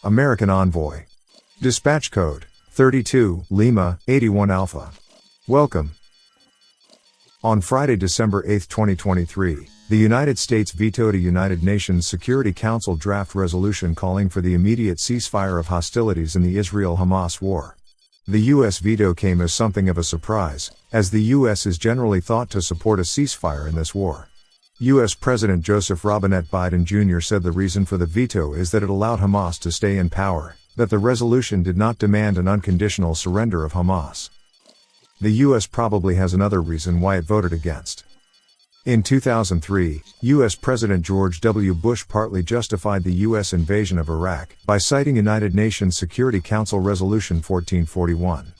American Envoy. Dispatch code 32 Lima 81 Alpha. Welcome. On Friday, December 8, 2023, the United States vetoed a United Nations Security Council draft resolution calling for the immediate ceasefire of hostilities in the Israel-Hamas War. The U.S. veto came as something of a surprise, as the U.S. is generally thought to support a ceasefire in this war. U.S. President Joseph Robinette Biden Jr. said the reason for the veto is that it allowed Hamas to stay in power, that the resolution did not demand an unconditional surrender of Hamas. The U.S. probably has another reason why it voted against. In 2003, U.S. President George W. Bush partly justified the U.S. invasion of Iraq by citing United Nations Security Council Resolution 1441.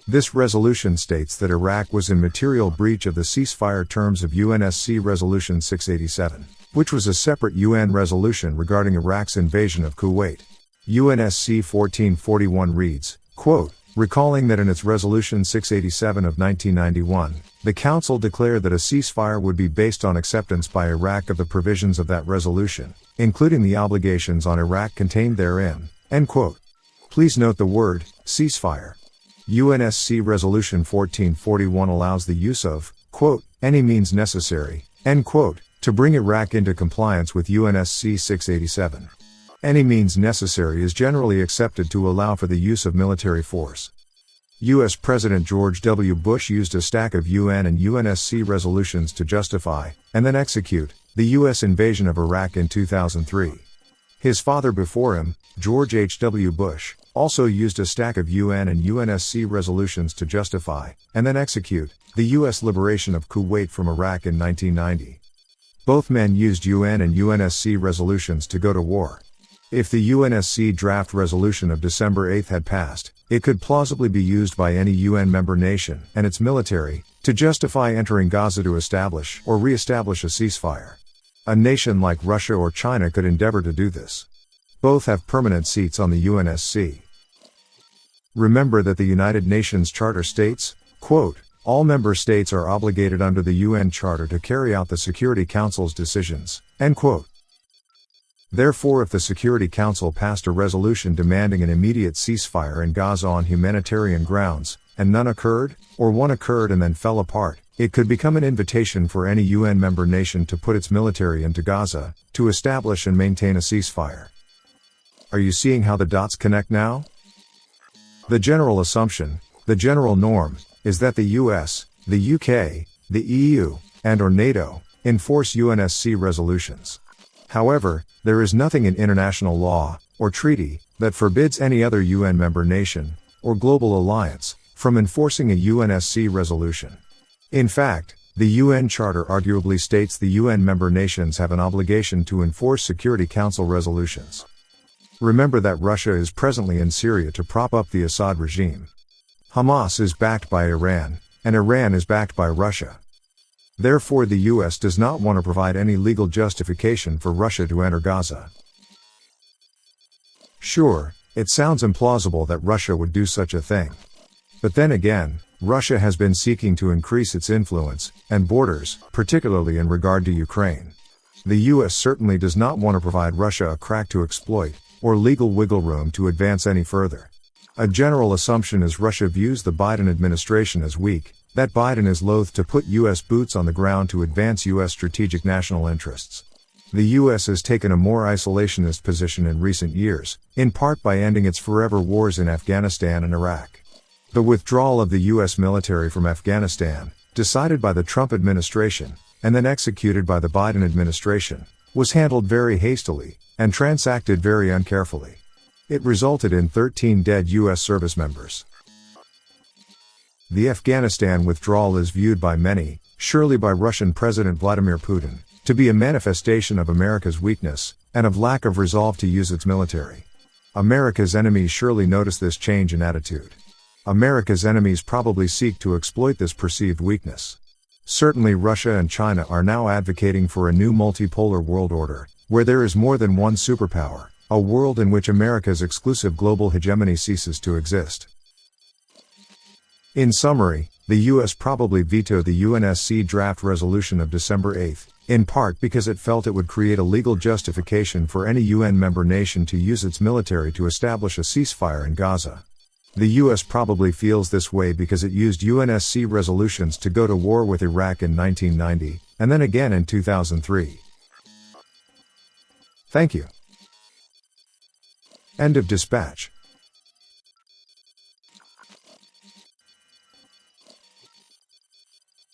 This resolution states that Iraq was in material breach of the ceasefire terms of UNSC Resolution 687, which was a separate UN resolution regarding Iraq's invasion of Kuwait. UNSC 1441 reads, quote, recalling that in its Resolution 687 of 1991, the Council declared that a ceasefire would be based on acceptance by Iraq of the provisions of that resolution, including the obligations on Iraq contained therein, end quote. Please note the word, ceasefire. UNSC Resolution 1441 allows the use of, quote, any means necessary, end quote, to bring Iraq into compliance with UNSC 687. Any means necessary is generally accepted to allow for the use of military force. U.S. President George W. Bush used a stack of UN and UNSC resolutions to justify, and then execute, the U.S. invasion of Iraq in 2003. His father before him, George H. W. Bush, also used a stack of UN and UNSC resolutions to justify, and then execute, the U.S. liberation of Kuwait from Iraq in 1990. Both men used UN and UNSC resolutions to go to war. If the UNSC draft resolution of December 8 had passed, it could plausibly be used by any UN member nation and its military to justify entering Gaza to establish or re-establish a ceasefire. A nation like Russia or China could endeavor to do this. Both have permanent seats on the UNSC. Remember that the United Nations Charter states, quote, all member states are obligated under the UN Charter to carry out the Security Council's decisions, end quote. Therefore, if the Security Council passed a resolution demanding an immediate ceasefire in Gaza on humanitarian grounds, and none occurred, or one occurred and then fell apart, it could become an invitation for any UN member nation to put its military into Gaza, to establish and maintain a ceasefire. Are you seeing how the dots connect now? The general assumption, the general norm, is that the US, the UK, the EU, and/or NATO enforce UNSC resolutions. However, there is nothing in international law, or treaty, that forbids any other UN member nation, or global alliance, from enforcing a UNSC resolution. In fact, the UN Charter arguably states the UN member nations have an obligation to enforce Security Council resolutions. Remember that Russia is presently in Syria to prop up the Assad regime. Hamas is backed by Iran, and Iran is backed by Russia. Therefore, the U.S. does not want to provide any legal justification for Russia to enter Gaza. Sure, it sounds implausible that Russia would do such a thing. But then again, Russia has been seeking to increase its influence and borders, particularly in regard to Ukraine. The U.S. certainly does not want to provide Russia a crack to exploit, or legal wiggle room to advance any further. A general assumption is Russia views the Biden administration as weak, that Biden is loath to put U.S. boots on the ground to advance U.S. strategic national interests. The U.S. has taken a more isolationist position in recent years, in part by ending its forever wars in Afghanistan and Iraq. The withdrawal of the U.S. military from Afghanistan, decided by the Trump administration, and then executed by the Biden administration, was handled very hastily, and transacted very uncarefully. It resulted in 13 dead U.S. service members. The Afghanistan withdrawal is viewed by many, surely by Russian President Vladimir Putin, to be a manifestation of America's weakness, and of lack of resolve to use its military. America's enemies surely notice this change in attitude. America's enemies probably seek to exploit this perceived weakness. Certainly Russia and China are now advocating for a new multipolar world order, where there is more than one superpower, a world in which America's exclusive global hegemony ceases to exist. In summary, the U.S. probably vetoed the UNSC draft resolution of December 8, in part because it felt it would create a legal justification for any UN member nation to use its military to establish a ceasefire in Gaza. The US probably feels this way because it used UNSC resolutions to go to war with Iraq in 1990, and then again in 2003. Thank you. End of dispatch.